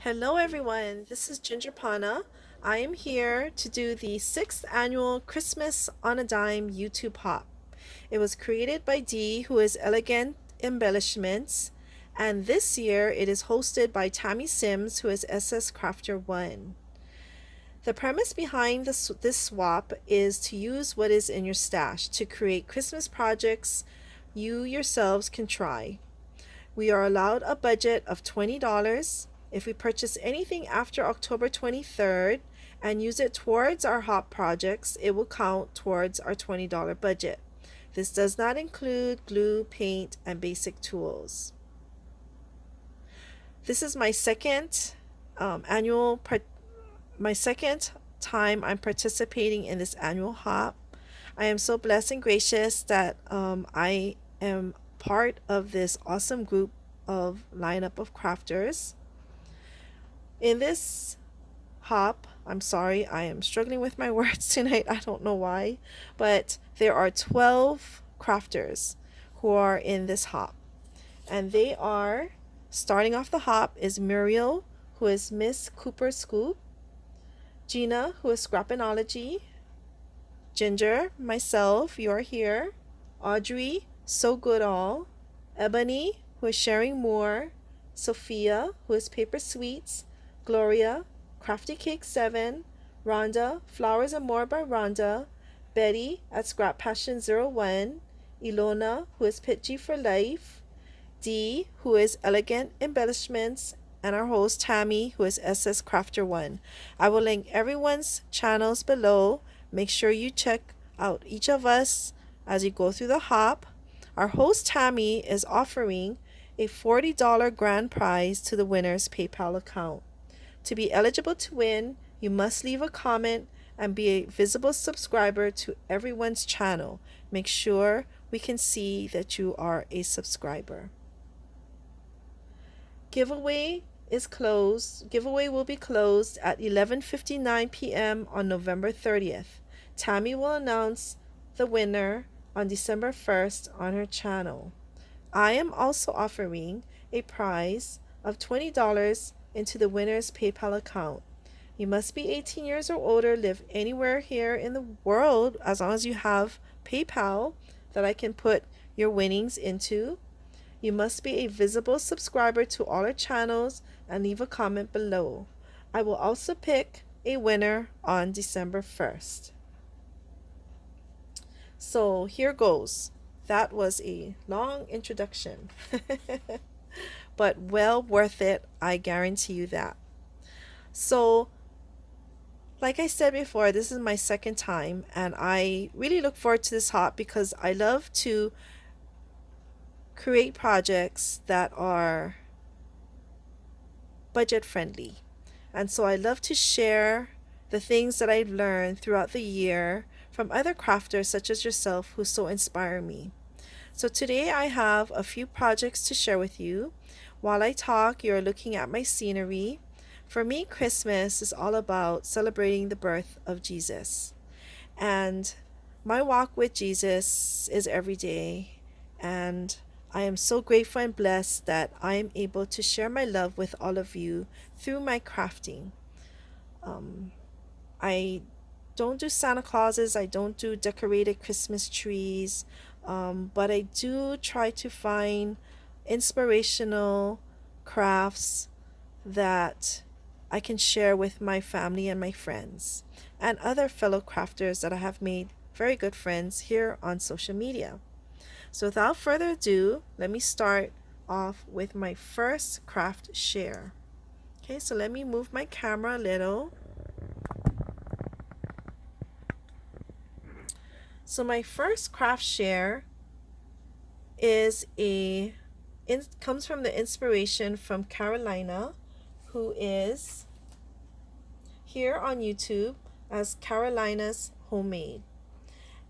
Hello everyone, this is Ginger Pana. I am here to do the 6th annual Christmas on a Dime YouTube Hop. It was created by Dee, who is Elegant Embellishments, and this year it is hosted by Tammy Sims, who is SS Crafter 1. The premise behind this swap is to use what is in your stash to create Christmas projects you yourselves can try. We are allowed a budget of $20. If we purchase anything after October 23rd and use it towards our hop projects, it will count towards our $20 budget. This does not include glue, paint, and basic tools. This is my second my second time I'm participating in this annual hop. I am so blessed and gracious that I am part of this awesome group of lineup of crafters. In this hop, I'm sorry, I am struggling with my words tonight. I don't know why, but there are 12 crafters who are in this hop, and they are starting off the hop is Muriel, who is Miss Cooper Scoop, Gina, who is Scrapinology, Ginger, myself, you're here, Audrey, So Good All, Ebony, who is Sharing More, Sophia, who is Paper Sweets, Gloria, Crafty Cake 7, Rhonda, Flowers and More by Rhonda, Betty at Scrap Passion 01, Ilona, who is Pitchy for Life, Dee, who is Elegant Embellishments, and our host Tammy, who is SS Crafter 1. I will link everyone's channels below. Make sure you check out each of us as you go through the hop. Our host Tammy is offering a $40 grand prize to the winner's PayPal account. To be eligible to win, you must leave a comment and be a visible subscriber to everyone's channel. Make sure we can see that you are a subscriber. Giveaway will be closed at 11:59 p.m. on November 30th. Tammy will announce the winner on December 1st on her channel. I am also offering a prize of $20 into the winner's PayPal account. You must be 18 years or older, live anywhere here in the world as long as you have PayPal that I can put your winnings into. You must be a visible subscriber to all our channels and leave a comment below. I will also pick a winner on December 1st. So here goes. That was a long introduction, but well worth it. I guarantee you that. So, like I said before, this is my second time, and I really look forward to this hop because I love to create projects that are budget friendly. And so I love to share the things that I've learned throughout the year from other crafters such as yourself who so inspire me. So today I have a few projects to share with you. While I talk, you're looking at my scenery. For me, Christmas is all about celebrating the birth of Jesus. And my walk with Jesus is every day. And I am so grateful and blessed that I am able to share my love with all of you through my crafting. I don't do Santa Clauses, I don't do decorated Christmas trees, but I do try to find inspirational crafts that I can share with my family and my friends and other fellow crafters that I have made very good friends here on social media. So without further ado, let me start off with my first craft share. Okay, so let me move my camera a little. So my first craft share comes from the inspiration from Carolina, who is here on YouTube as Carolina's Homemade.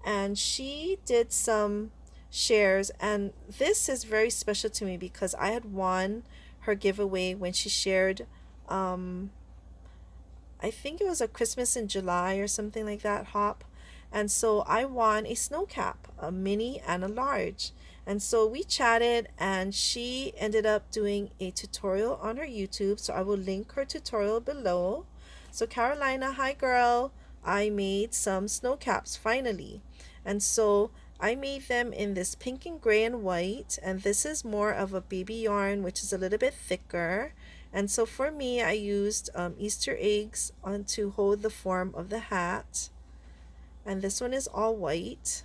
And she did some shares, and this is very special to me because I had won her giveaway when she shared I think it was a Christmas in July or something like that hop. And so I won a snow cap, a mini and a large. And so we chatted, and she ended up doing a tutorial on her YouTube. So I will link her tutorial below. So Carolina, hi girl. I made some snow caps finally. And so I made them in this pink and gray and white. And this is more of a baby yarn, which is a little bit thicker. And so for me, I used Easter eggs on to hold the form of the hat. And this one is all white.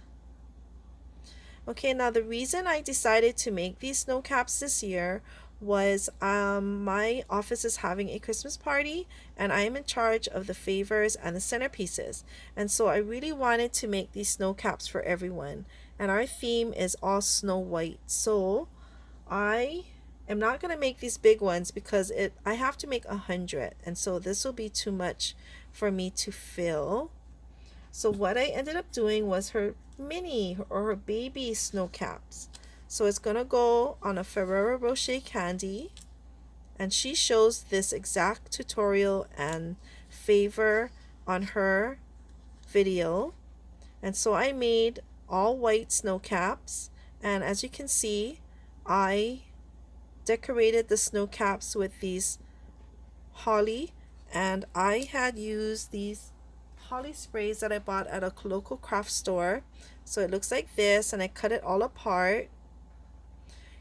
Okay, now the reason I decided to make these snow caps this year was my office is having a Christmas party, and I am in charge of the favors and the centerpieces. And so I really wanted to make these snow caps for everyone. And our theme is all snow white. So I am not going to make these big ones because I have to make 100. And so this will be too much for me to fill. So what I ended up doing was her mini or her baby snow caps. So it's going to go on a Ferrero Rocher candy, and she shows this exact tutorial and favor on her video. And so I made all white snow caps, and as you can see, I decorated the snow caps with these holly, and I had used these holly sprays that I bought at a local craft store. So it looks like this, and I cut it all apart.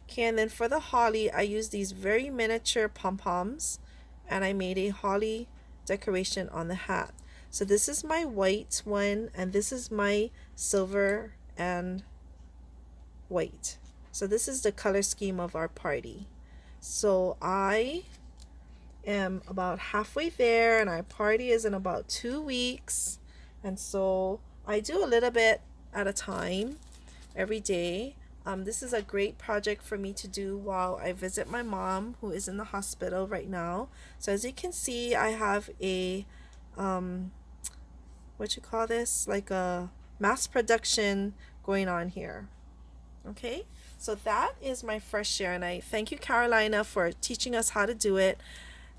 Okay, and then for the holly, I used these very miniature pom-poms, and I made a holly decoration on the hat. So this is my white one, and this is my silver and white. So this is the color scheme of our party. So I am about halfway there, and our party is in about 2 weeks. And so I do a little bit at a time every day. This is a great project for me to do while I visit my mom, who is in the hospital right now. So as you can see, I have a what you call this, like a mass production going on here. Okay, so that is my first share, and I thank you, Carolina, for teaching us how to do it.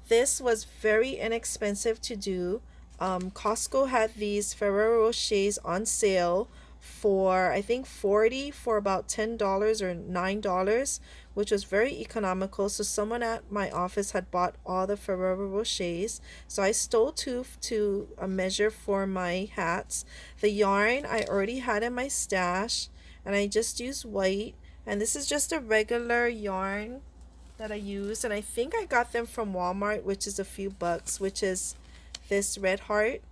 This was very inexpensive to do. Costco had these Ferrero Rochers on sale for I think 40 for about $10 or $9, which was very economical. So someone at my office had bought all the Ferrero Rochers. So I stole two to measure for my hats. The yarn I already had in my stash, and I just used white. And this is just a regular yarn that I use, and I think I got them from Walmart, which is a few bucks, which is this red heart.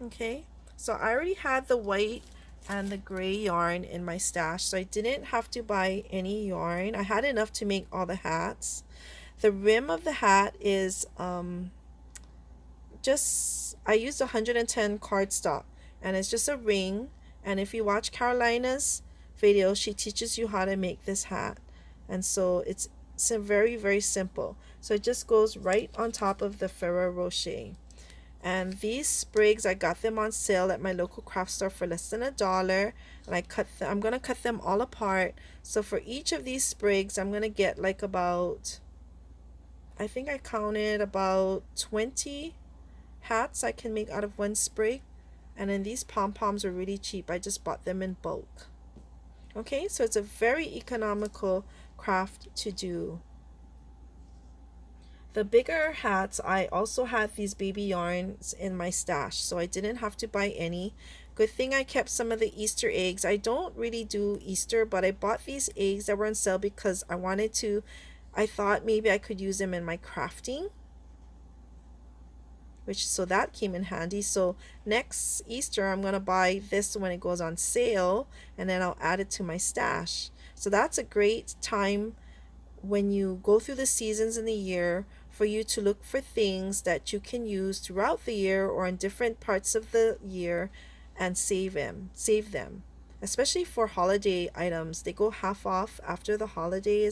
Okay, so I already had the white and the gray yarn in my stash, so I didn't have to buy any yarn. I had enough to make all the hats. The rim of the hat is just, I used 110 cardstock, and it's just a ring. And if you watch Carolina's video, she teaches you how to make this hat. And so it's very, very simple. So it just goes right on top of the Ferrero Rocher. And these sprigs, I got them on sale at my local craft store for less than $1. And I'm going to cut them all apart. So for each of these sprigs, I'm going to get like about, I think I counted about 20 hats I can make out of one sprig. And then these pom-poms are really cheap. I just bought them in bulk. Okay, so it's a very economical craft to do. The bigger hats, I also had these baby yarns in my stash, so I didn't have to buy any. Good thing I kept some of the Easter eggs. I don't really do Easter, but I bought these eggs that were on sale because I thought maybe I could use them in my crafting. So that came in handy. So next Easter, I'm going to buy this when it goes on sale, and then I'll add it to my stash. So that's a great time when you go through the seasons in the year for you to look for things that you can use throughout the year or in different parts of the year and save them. Especially for holiday items. They go half off after the holiday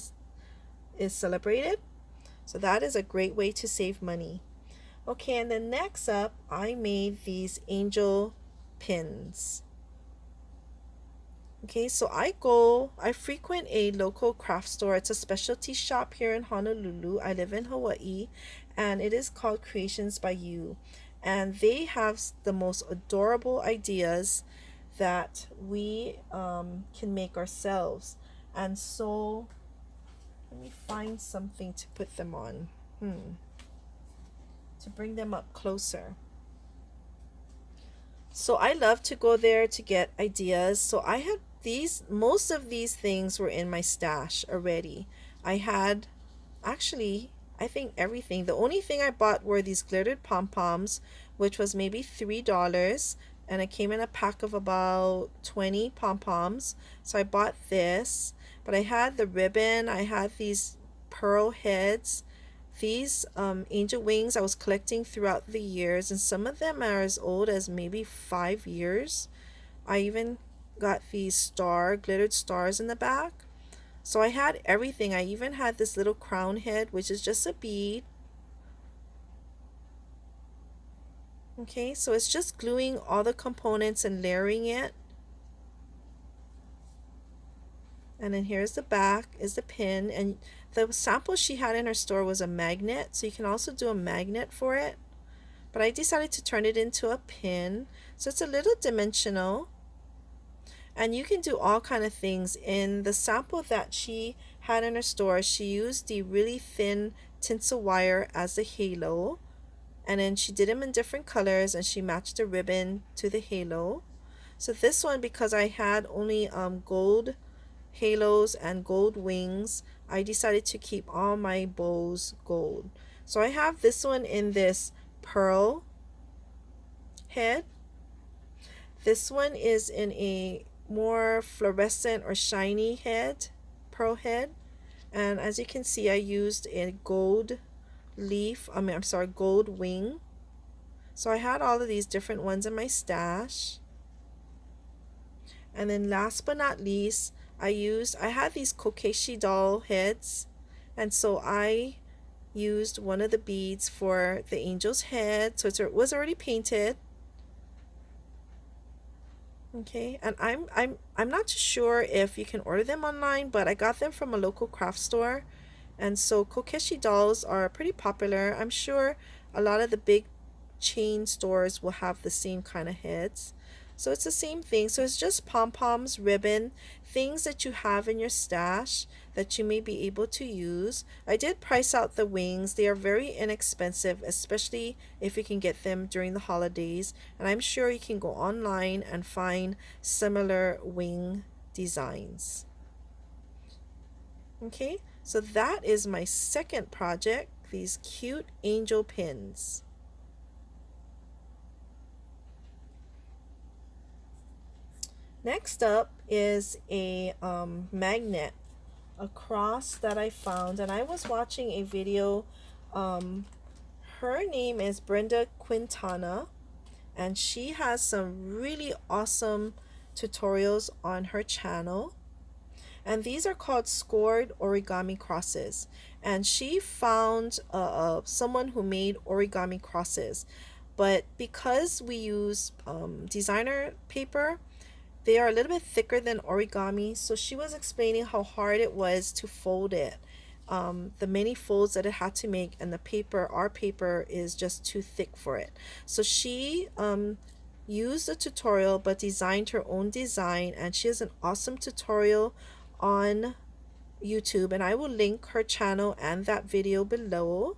is celebrated. So that is a great way to save money. Okay, and then next up, I made these angel pins. Okay, so I frequent a local craft store. It's a specialty shop here in Honolulu. I live in Hawaii, and it is called Creations by You. And they have the most adorable ideas. that we can make ourselves. And so let me find something to put them on, to bring them up closer. So I love to go there to get ideas. So I had these, most of these things were in my stash already. I had, actually, I think everything. The only thing I bought were these glittered pom-poms, which was maybe $3, and it came in a pack of about 20 pom-poms. So I bought this, but I had the ribbon, I had these pearl heads, these angel wings I was collecting throughout the years, and some of them are as old as maybe 5 years. I even got these glittered stars in the back. So I had everything. I even had this little crown head, which is just a bead. Okay, so it's just gluing all the components and layering it. And then here's the back, is the pin. And the sample she had in her store was a magnet, so you can also do a magnet for it. But I decided to turn it into a pin. So it's a little dimensional. And you can do all kind of things. In the sample that she had in her store, she used the really thin tinsel wire as the halo. And then she did them in different colors, and she matched the ribbon to the halo. So this one, because I had only gold halos and gold wings, I decided to keep all my bows gold. So I have this one in this pearl head. This one is in a more fluorescent or shiny head, pearl head. And as you can see, I used a gold gold wing. So I had all of these different ones in my stash. And then last but not least, I had these kokeshi doll heads, and so I used one of the beads for the angel's head, so it was already painted. Okay, and I'm not too sure if you can order them online, but I got them from a local craft store. And so kokeshi dolls are pretty popular. I'm sure a lot of the big chain stores will have the same kind of heads. So it's the same thing. So it's just pom-poms, ribbon, things that you have in your stash that you may be able to use. I did price out the wings. They are very inexpensive, especially if you can get them during the holidays. And I'm sure you can go online and find similar wing designs. Okay, so that is my second project, these cute angel pins. Next up is a magnet, a cross that I found, and I was watching a video. Her name is Brenda Quintana, and she has some really awesome tutorials on her channel. And these are called scored origami crosses. And she found someone who made origami crosses. But because we use designer paper, they are a little bit thicker than origami, so she was explaining how hard it was to fold it. The many folds that it had to make, and our paper is just too thick for it. So she used a tutorial but designed her own design, and she has an awesome tutorial on YouTube, and I will link her channel and that video below.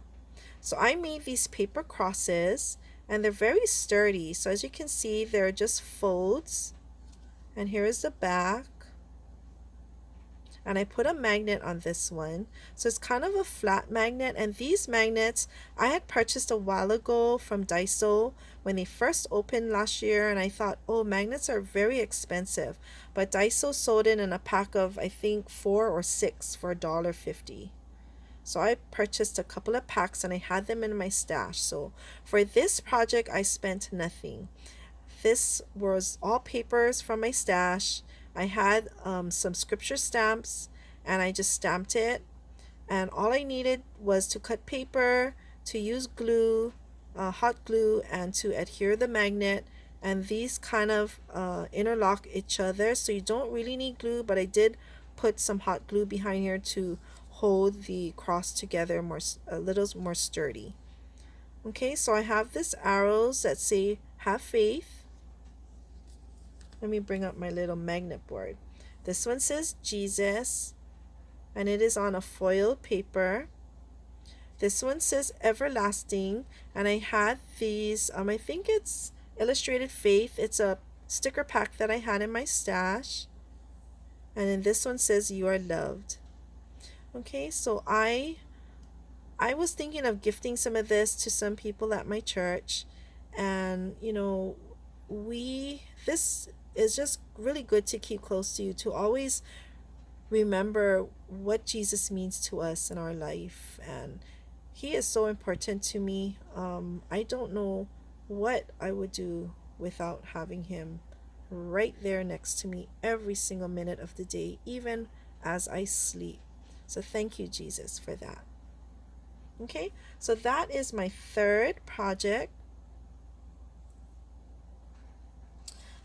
So I made these paper crosses, and they're very sturdy. So as you can see, they're just folds. And here is the back, and I put a magnet on this one, so it's kind of a flat magnet. And these magnets I had purchased a while ago from Daiso when they first opened last year, and I thought, oh, magnets are very expensive, but Daiso sold it in a pack of I think 4 or 6 for $1.50. So I purchased a couple of packs, and I had them in my stash. So for this project I spent nothing. This was all papers from my stash. I had some scripture stamps, and I just stamped it. And all I needed was to cut paper, to use glue, hot glue, and to adhere the magnet. And these kind of interlock each other, so you don't really need glue, but I did put some hot glue behind here to hold the cross together a little more sturdy. Okay, so I have these arrows that say have faith. Let me bring up my little magnet board. This one says Jesus, and it is on a foil paper. This one says everlasting, and I had these, I think it's Illustrated Faith. It's a sticker pack that I had in my stash. And then this one says you are loved. Okay, so I was thinking of gifting some of this to some people at my church, and this is just really good to keep close to you, to always remember what Jesus means to us in our life, and he is so important to me. I don't know what I would do without having him right there next to me every single minute of the day, even as I sleep. So thank you, Jesus, for that. Okay, so that is my third project.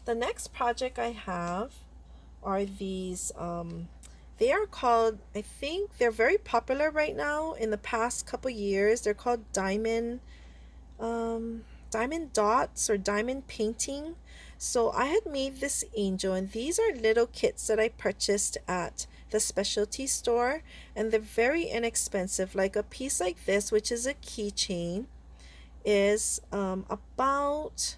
The next project I have are these, they are called, I think they're very popular right now. In the past couple years, they're called diamond dots or diamond painting. So I had made this angel, and these are little kits that I purchased at the specialty store, and they're very inexpensive. Like a piece like this, which is a keychain, is about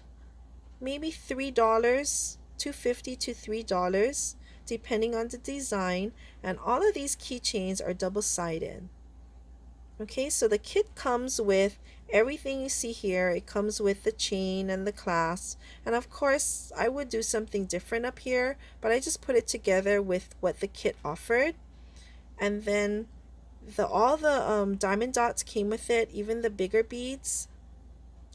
maybe $3, $2.50 to $3, depending on the design. And all of these keychains are double-sided. Okay, so the kit comes with everything you see here. It comes with the chain and the clasp, and of course I would do something different up here, but I just put it together with what the kit offered. And then all the diamond dots came with it, even the bigger beads.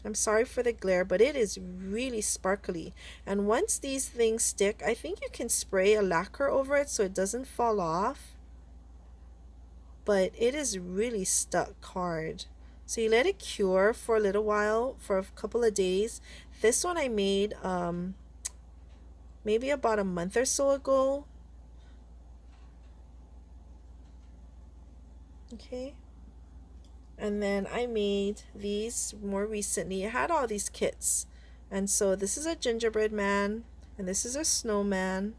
I'm sorry for the glare, but it is really sparkly. And once these things stick, I think you can spray a lacquer over it so it doesn't fall off. But it is really stuck hard. So you let it cure for a little while, for a couple of days. This one I made maybe about a month or so ago. Okay. And then I made these more recently. I had all these kits. And so this is a gingerbread man, and this is a snowman.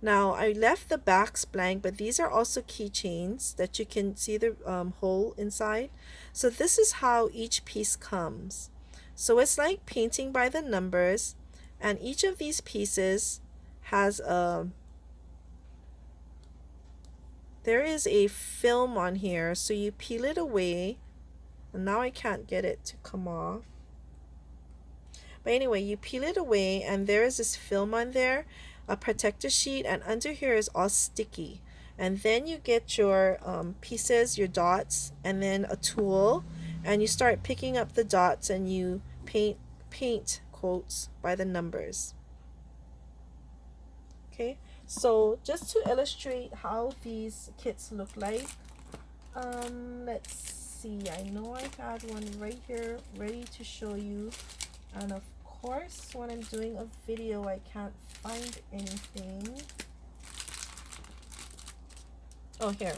Now I left the backs blank, but these are also keychains that you can see the hole inside. So this is how each piece comes. So it's like painting by the numbers, and each of these pieces has there is a film on here, so you peel it away, and now I can't get it to come off. But anyway, you peel it away, and there is this film on there, a protector sheet, and under here is all sticky. And then you get your pieces, your dots, and then a tool, and you start picking up the dots, and you paint quotes by the numbers. Okay, so just to illustrate how these kits look like, let's see, I know I had one right here ready to show you, and of course when I'm doing a video I can't find anything. Oh, here.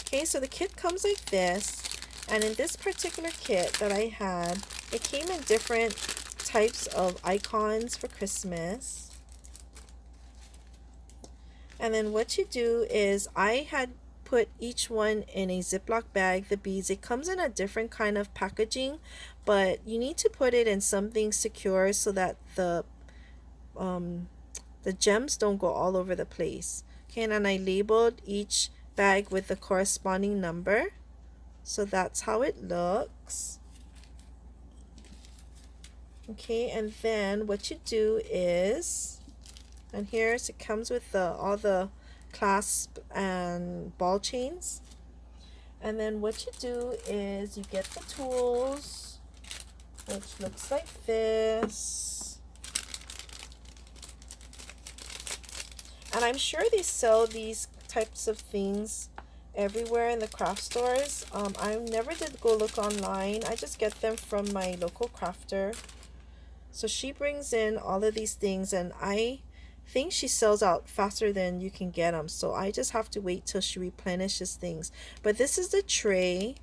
Okay, so the kit comes like this, and in this particular kit that I had, it came in different types of icons for Christmas. And then what you do is, I had put each one in a Ziploc bag, the beads. It comes in a different kind of packaging, but you need to put it in something secure so that the gems don't go all over the place. Okay, and then I labeled each bag with the corresponding number. So that's how it looks. Okay, and then what you do is, and here's, it comes with all the clasp and ball chains. And then what you do is you get the tools, which looks like this. And I'm sure they sell these types of things everywhere in the craft stores. I never did go look online. I just get them from my local crafter. So she brings in all of these things, and I think she sells out faster than you can get them. So I just have to wait till she replenishes things. But this is the tray,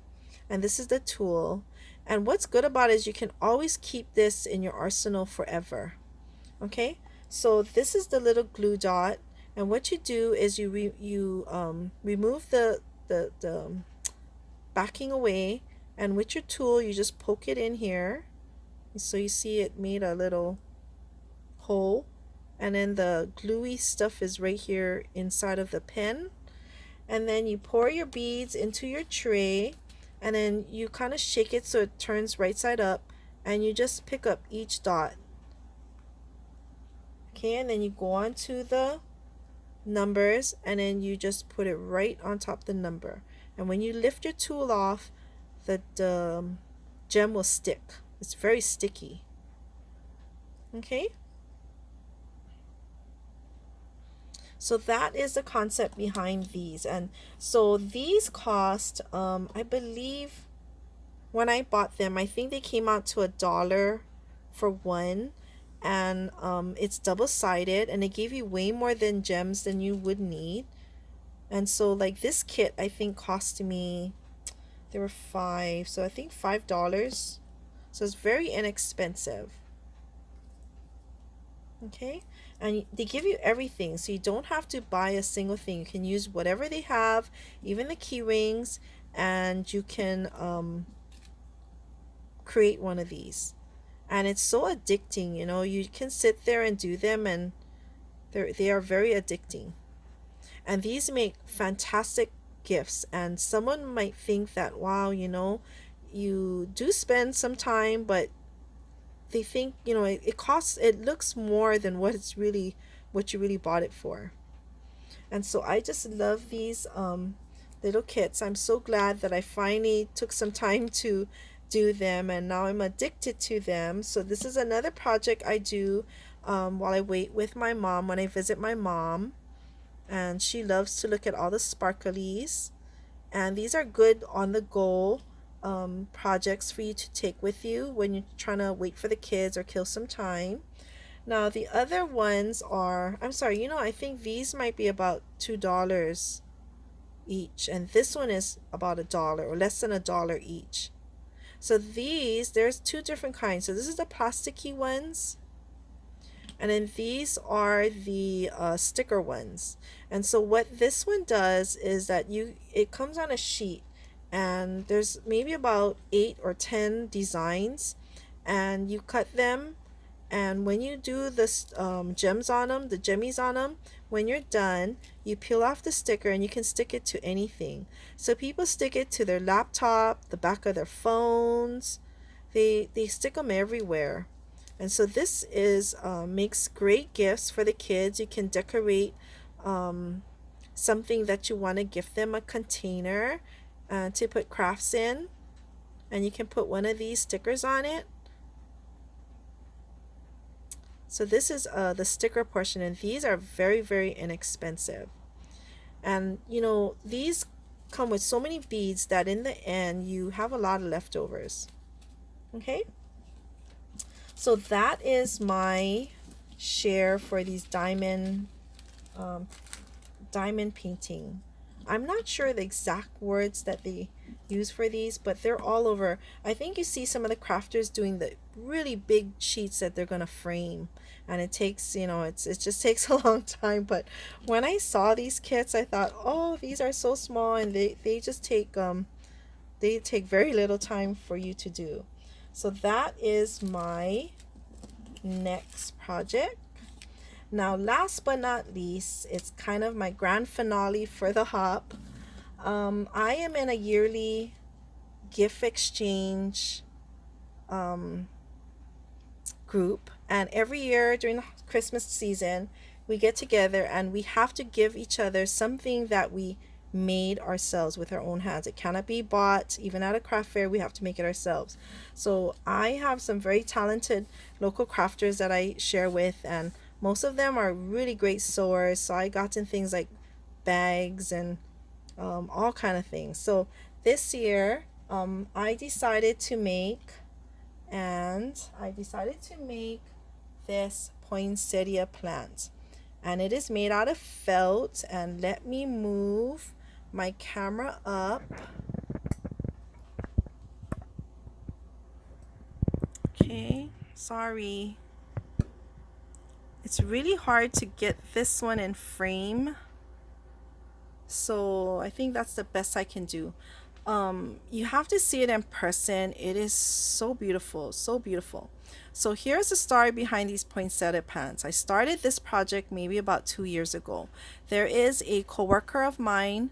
and this is the tool. And what's good about it is you can always keep this in your arsenal forever. Okay, so this is the little glue dot, and what you do is you remove the backing away, and with your tool you just poke it in here. So you see it made a little hole, and then the gluey stuff is right here inside of the pen. And then you pour your beads into your tray, and then you kind of shake it so it turns right side up, and you just pick up each dot. Okay, and then you go on to the numbers, and then you just put it right on top of the number. And when you lift your tool off, the gem will stick. It's very sticky. Okay, so that is the concept behind these. And so these cost, I believe when I bought them, I think they came out to $1 for one. And it's double-sided, and it gave you way more than gems than you would need. And so like this kit I think cost me, there were five, so I think $5. So it's very inexpensive. Okay, and they give you everything, so you don't have to buy a single thing. You can use whatever they have, even the key rings, and you can create one of these. And it's so addicting, you know. You can sit there and do them, and they are very addicting. And these make fantastic gifts. And someone might think that, wow, you know, you do spend some time, but they think, you know, it costs, it looks more than what it's really, what you really bought it for. And so I just love these little kits. I'm so glad that I finally took some time to do them, and now I'm addicted to them. So this is another project I do while I wait with my mom, when I visit my mom, and she loves to look at all the sparklies. And these are good on the go projects for you to take with you when you're trying to wait for the kids or kill some time. Now the other ones are, I'm sorry, you know, I think these might be about $2 each, and this one is about $1 or less than $1 each. So these, there's two different kinds. So this is the plasticky ones, and then these are the sticker ones. And so what this one does is that it comes on a sheet, and there's maybe about 8 or 10 designs, and you cut them. And when you do this gems on them, the jemmies on them, when you're done, you peel off the sticker, and you can stick it to anything. So people stick it to their laptop, the back of their phones. They stick them everywhere. And so this is makes great gifts for the kids. You can decorate something that you want to gift them, a container to put crafts in, and you can put one of these stickers on it. So this is the sticker portion, and these are very, very inexpensive. And you know, these come with so many beads that in the end you have a lot of leftovers. Okay, so that is my share for these diamond painting. I'm not sure the exact words that they use for these, but they're all over. I think you see some of the crafters doing the really big sheets that they're gonna frame, and it takes, you know, it just takes a long time. But when I saw these kits, I thought, oh, these are so small, and they just take very little time for you to do. So that is my next project. Now, last but not least, it's kind of my grand finale for the hop. I am in a yearly gift exchange group, and every year during the Christmas season, we get together and we have to give each other something that we made ourselves with our own hands. It cannot be bought, even at a craft fair. We have to make it ourselves. So I have some very talented local crafters that I share with, and most of them are really great sewers. So I got in things like bags and all kind of things. So this year I decided to make this poinsettia plant, and it is made out of felt. And let me move my camera up. Sorry. It's really hard to get this one in frame. So I think that's the best I can do. You have to see it in person. It is so beautiful, so beautiful. So here's the story behind these poinsettia plants. I started this project maybe about 2 years ago. There is a coworker of mine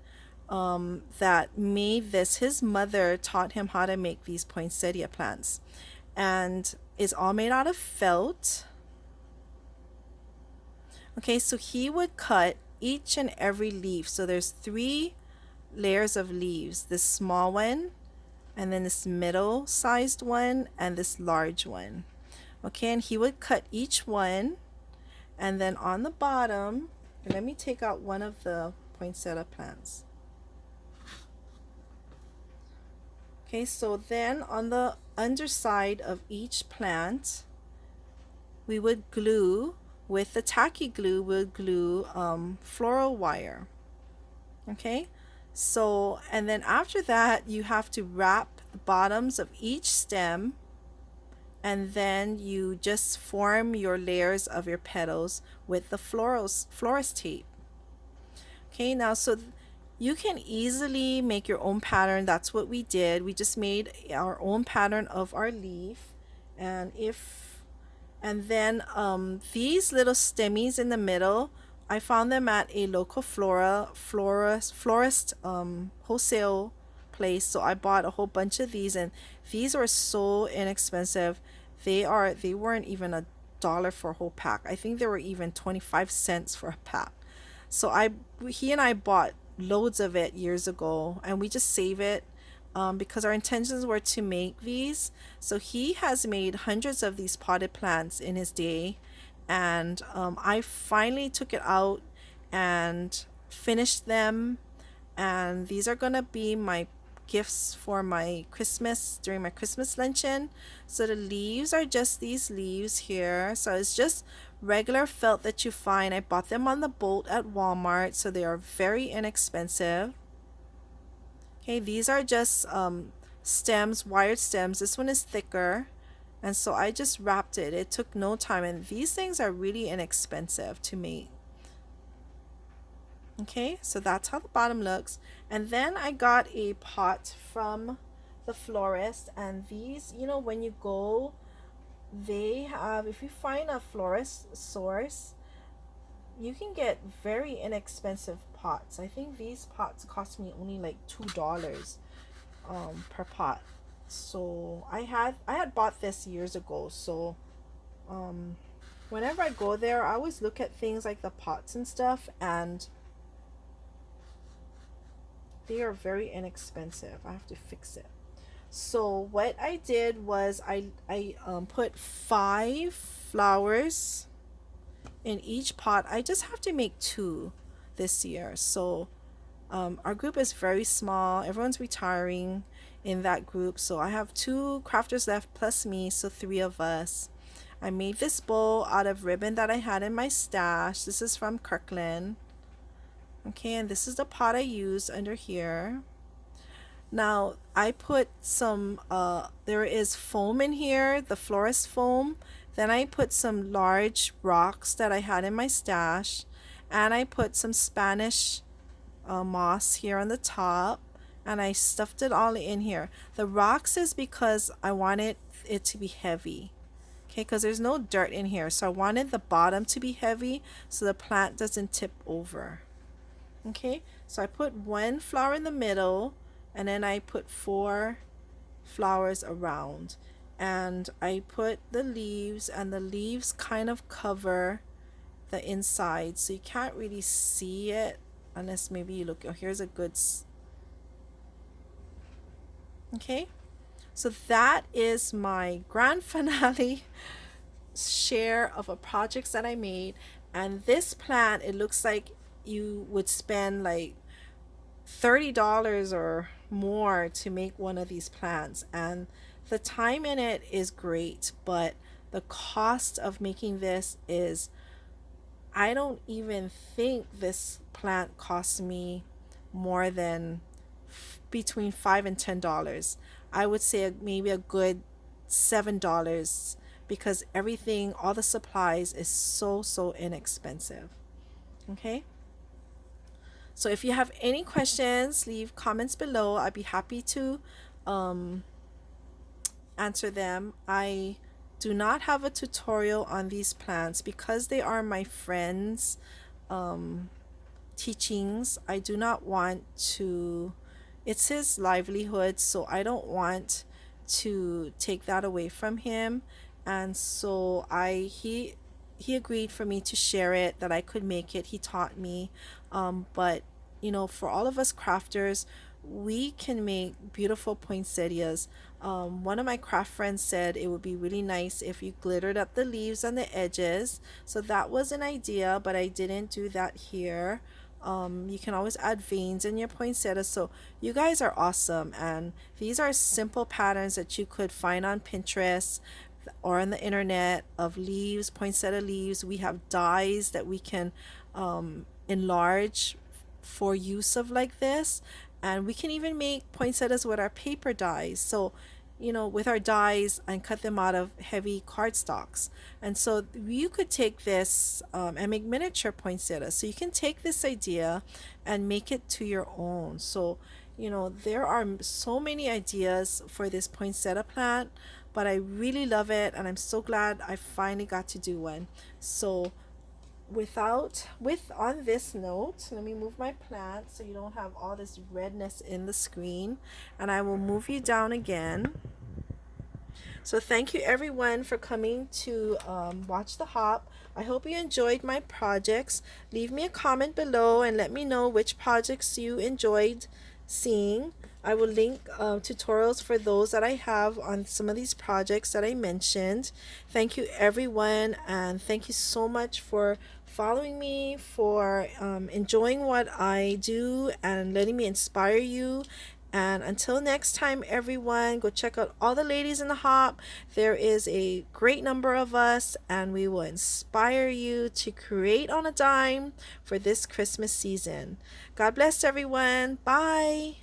that made this. His mother taught him how to make these poinsettia plants, and it's all made out of felt. Okay, so he would cut each and every leaf. So there's three layers of leaves, this small one, and then this middle sized one, and this large one. Okay, and he would cut each one, and then on the bottom, let me take out one of the poinsettia plants. Okay, so then on the underside of each plant, we would glue, with the tacky glue, we'll glue floral wire. Okay, so, and then after that, you have to wrap the bottoms of each stem, and then you just form your layers of your petals with the florist tape. Okay, now so you can easily make your own pattern. That's what we did. We just made our own pattern of our leaf, and then these little stemmies in the middle, I found them at a local florist wholesale place. So I bought a whole bunch of these, and these were so inexpensive. They weren't even $1 for a whole pack. I think they were even 25 cents for a pack. So he and I bought loads of it years ago, and we just save it because our intentions were to make these. So he has made hundreds of these potted plants in his day, and I finally took it out and finished them, and these are gonna be my gifts for my Christmas, during my Christmas luncheon. So the leaves are just these leaves here. So it's just regular felt that you find. I bought them on the boat at Walmart, so they are very inexpensive. Okay, these are just stems, wired stems. This one is thicker, and so I just wrapped it. It took no time, and these things are really inexpensive to make. Okay, so that's how the bottom looks. And then I got a pot from the florist, and these, when you go, they have, if you find a florist source, you can get very inexpensive pots. I think these pots cost me only like $2 per pot. So I had bought this years ago. So whenever I go there, I always look at things like the pots and stuff, and they are very inexpensive. I have to fix it. So what I did was I put 5 flowers in each pot. I just have to make 2 this year. So our group is very small. Everyone's retiring in that group. So I have 2 crafters left plus me, so 3 of us. I made this bowl out of ribbon that I had in my stash. This is from Kirkland. Okay, and this is the pot I used under here. Now I put some there is foam in here, the florist foam. Then I put some large rocks that I had in my stash, and I put some Spanish moss here on the top, and I stuffed it all in here. The rocks is because I wanted it to be heavy. Okay, because there's no dirt in here, so I wanted the bottom to be heavy so the plant doesn't tip over. Okay, so I put 1 flower in the middle, and then I put 4 flowers around, and I put the leaves, and the leaves kind of cover the inside, so you can't really see it unless maybe you look. Oh, here's a good okay, so that is my grand finale share of a projects that I made. And this plant, it looks like you would spend like $30 or more to make one of these plants, and the time in it is great, but the cost of making this is, I don't even think this plant cost me more than between $5 and $10. I would say maybe a good $7, because everything, all the supplies is so inexpensive. Okay? So if you have any questions, leave comments below. I'd be happy to um, answer them. I do not have a tutorial on these plants because they are my friends' um, teachings. I do not want to, it's his livelihood, so I don't want to take that away from him. And so he agreed for me to share it, that I could make it. He taught me. But for all of us crafters, we can make beautiful poinsettias. One of my craft friends said it would be really nice if you glittered up the leaves on the edges. So that was an idea, but I didn't do that here. You can always add veins in your poinsettia. So you guys are awesome. And these are simple patterns that you could find on Pinterest or on the internet of leaves, poinsettia leaves. We have dies that we can enlarge for use of like this. And we can even make poinsettias with our paper dies. So with our dies and cut them out of heavy cardstocks. And so you could take this and make miniature poinsettias. So you can take this idea and make it to your own. So, there are so many ideas for this poinsettia plant, but I really love it and I'm so glad I finally got to do one. So with on this note, let me move my plant so you don't have all this redness in the screen, and I will move you down again. So thank you everyone for coming to watch the hop. I hope you enjoyed my projects. Leave me a comment below and let me know which projects you enjoyed seeing. I will link tutorials for those that I have on some of these projects that I mentioned. Thank you everyone, and thank you so much for following me, for enjoying what I do and letting me inspire you. And until next time, everyone, go check out all the ladies in the hop. There is a great number of us, and we will inspire you to create on a dime for this Christmas season. God bless everyone. Bye.